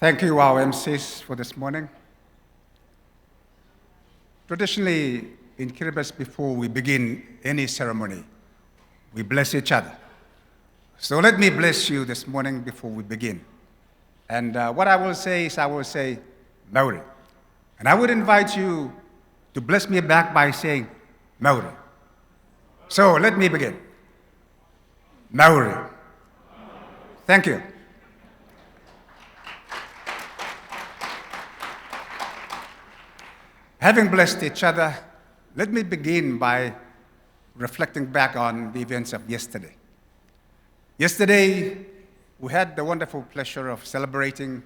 Thank you, our MCs, for this morning. Traditionally, in Kiribati, before we begin any ceremony, we bless each other. So let me bless you this morning before we begin. And what I will say is, I will say, Maori. And I would invite you to bless me back by saying, Maori. So let me begin. Maori. Thank you. Having blessed each other, let me begin by reflecting back on the events of yesterday. Yesterday, we had the wonderful pleasure of celebrating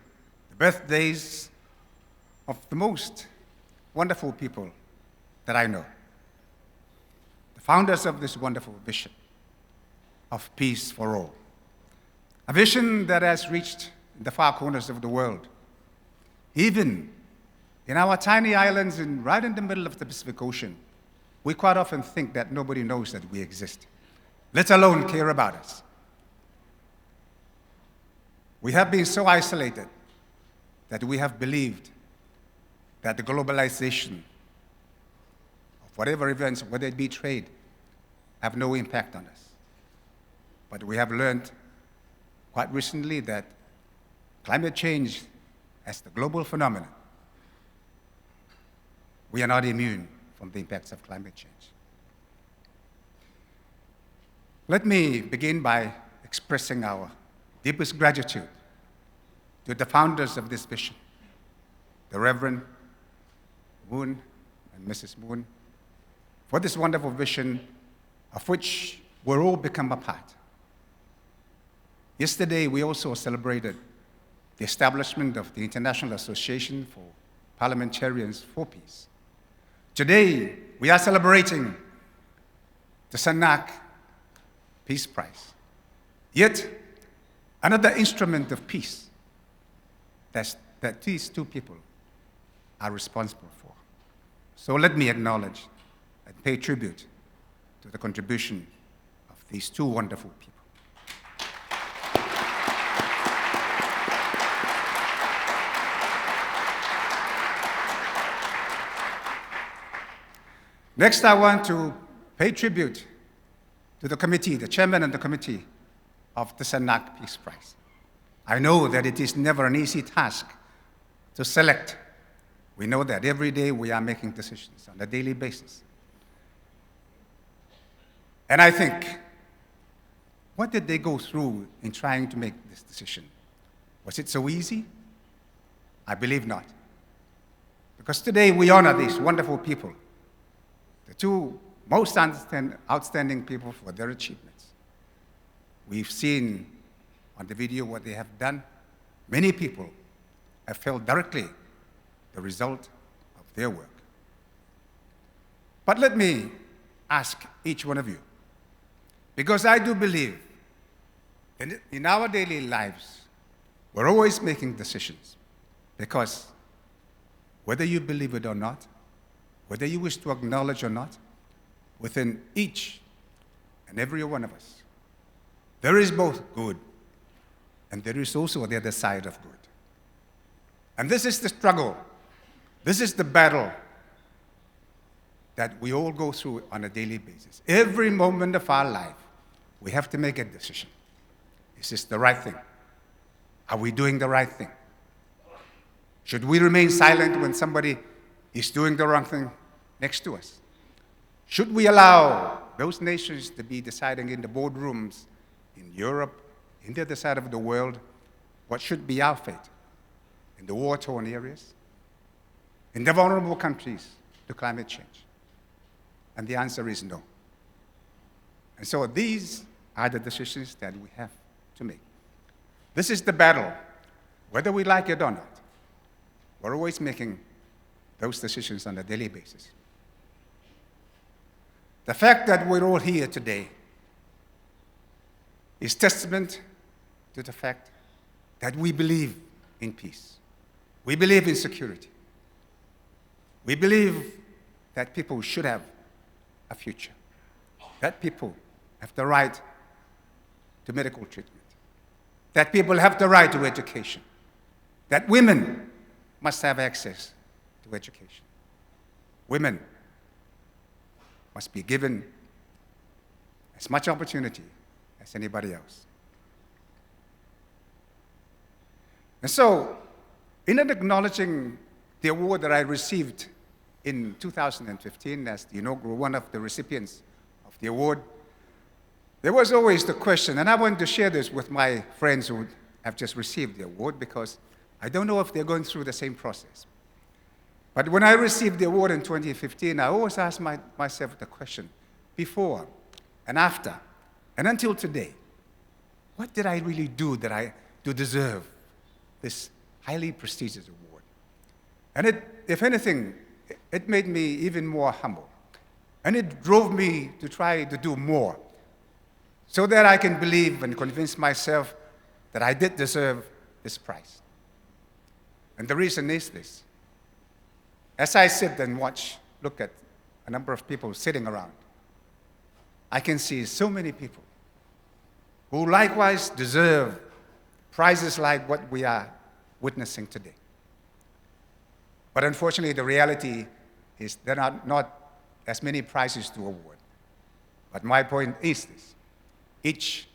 the birthdays of the most wonderful people that I know. The founders of this wonderful vision of peace for all. A vision that has reached the far corners of the world, even in our tiny islands right in the middle of the Pacific Ocean. We quite often think that nobody knows that we exist, let alone care about us. We have been so isolated that we have believed that the globalization of whatever events, whether it be trade, have no impact on us. But we have learned quite recently that climate change as the global phenomenon, we are not immune from the impacts of climate change. Let me begin by expressing our deepest gratitude to the founders of this vision, the Reverend Moon and Mrs. Moon, for this wonderful vision of which we're all become a part. Yesterday, we also celebrated the establishment of the International Association for Parliamentarians for Peace. Today, we are celebrating the Sunhak Peace Prize, yet another instrument of peace that these two people are responsible for. So let me acknowledge and pay tribute to the contribution of these two wonderful people. Next, I want to pay tribute to the committee, the chairman and the committee of the Sunhak Peace Prize. I know that it is never an easy task to select. We know that every day we are making decisions on a daily basis. And I think, what did they go through in trying to make this decision? Was it so easy? I believe not. Because today we honor these wonderful people, the two most outstanding people for their achievements. We've seen on the video what they have done. Many people have felt directly the result of their work. But let me ask each one of you, because I do believe that in our daily lives, we're always making decisions, because whether you believe it or not, whether you wish to acknowledge or not, within each and every one of us, there is both good and there is also the other side of good. And this is the struggle, this is the battle that we all go through on a daily basis. Every moment of our life, we have to make a decision. Is this the right thing? Are we doing the right thing? Should we remain silent when somebody is doing the wrong thing next to us? Should we allow those nations to be deciding in the boardrooms in Europe, in the other side of the world, what should be our fate in the war-torn areas, in the vulnerable countries to climate change? And the answer is no. And so these are the decisions that we have to make. This is the battle, whether we like it or not. We're always making those decisions on a daily basis. The fact that we're all here today is testament to the fact that we believe in peace. We believe in security. We believe that people should have a future, that people have the right to medical treatment, that people have the right to education, that women must have access to education. Women must be given as much opportunity as anybody else. And so, in acknowledging the award that I received in 2015 as the inaugural one of the recipients of the award, there was always the question, and I wanted to share this with my friends who have just received the award because I don't know if they're going through the same process. But when I received the award in 2015, I always asked myself the question, before and after, and until today, what did I really do to deserve this highly prestigious award? And if anything, it made me even more humble. And it drove me to try to do more so that I can believe and convince myself that I did deserve this prize. And the reason is this. As I sit and look at a number of people sitting around, I can see so many people who likewise deserve prizes like what we are witnessing today. But unfortunately, the reality is there are not as many prizes to award. But my point is this. Each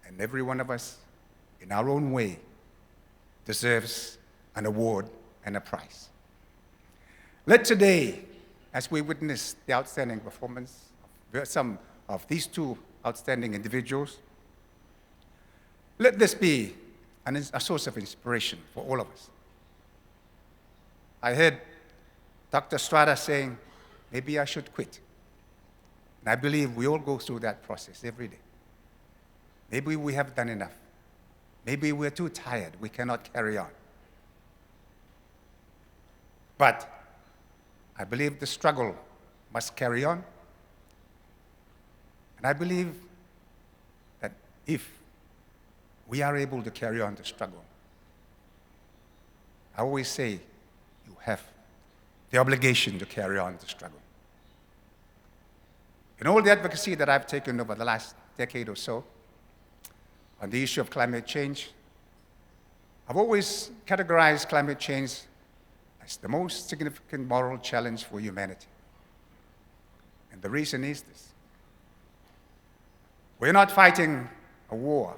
and every one of us, in our own way, deserves an award and a prize. Let today, as we witness the outstanding performance of some of these two outstanding individuals, let this be a source of inspiration for all of us. I heard Dr. Strada saying, maybe I should quit. And I believe we all go through that process every day. Maybe we have done enough. Maybe we're too tired. We cannot carry on. But I believe the struggle must carry on. And I believe that if we are able to carry on the struggle, I always say you have the obligation to carry on the struggle. In all the advocacy that I've taken over the last decade or so on the issue of climate change, I've always categorized climate change as the most significant moral challenge for humanity. And the reason is this. We're not fighting a war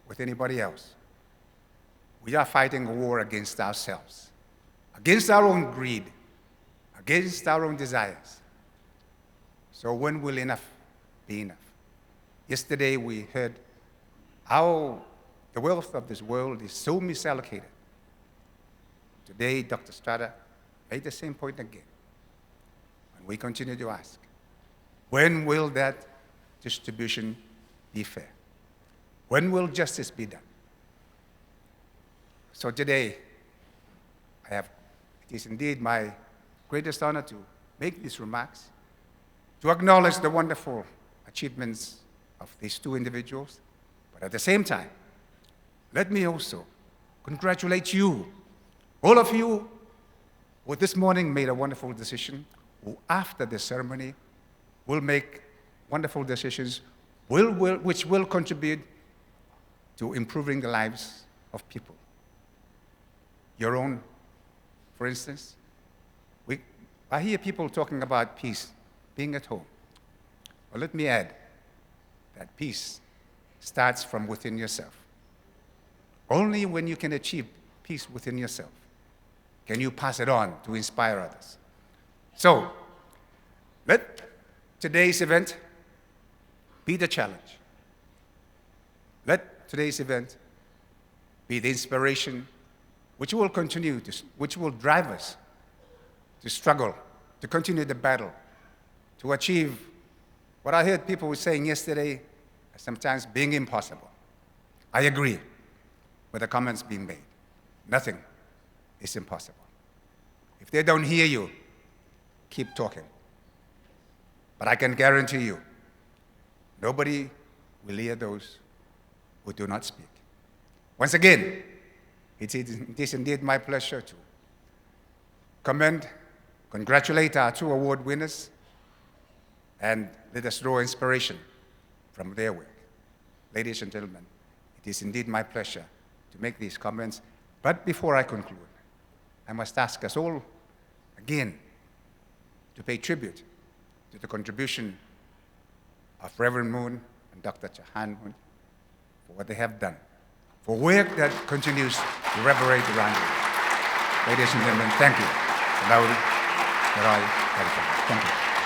with anybody else. We are fighting a war against ourselves, against our own greed, against our own desires. So when will enough be enough? Yesterday we heard how the wealth of this world is so misallocated. Today, Dr. Strada made the same point again. And we continue to ask, when will that distribution be fair? When will justice be done? So today, it is indeed my greatest honor to make these remarks, to acknowledge the wonderful achievements of these two individuals, but at the same time, let me also congratulate you, all of you who this morning made a wonderful decision, who after the ceremony will make wonderful decisions which will contribute to improving the lives of people. Your own, for instance, I hear people talking about peace, being at home. Well, let me add that peace starts from within yourself. Only when you can achieve peace within yourself can you pass it on to inspire others. So, let today's event be the challenge. Let today's event be the inspiration which will drive us to struggle, to continue the battle, to achieve what I heard people were saying yesterday, sometimes being impossible. I agree with the comments being made. Nothing is impossible. If they don't hear you, keep talking. But I can guarantee you, nobody will hear those who do not speak. Once again, it is indeed my pleasure to congratulate our two award winners, and let us draw inspiration from their work. Ladies and gentlemen, it is indeed my pleasure to make these comments. But before I conclude, I must ask us all again to pay tribute to the contribution of Reverend Moon and Dr. Chahan Moon for what they have done, for work that continues to reverberate around you. Ladies and gentlemen, thank you. Thank you.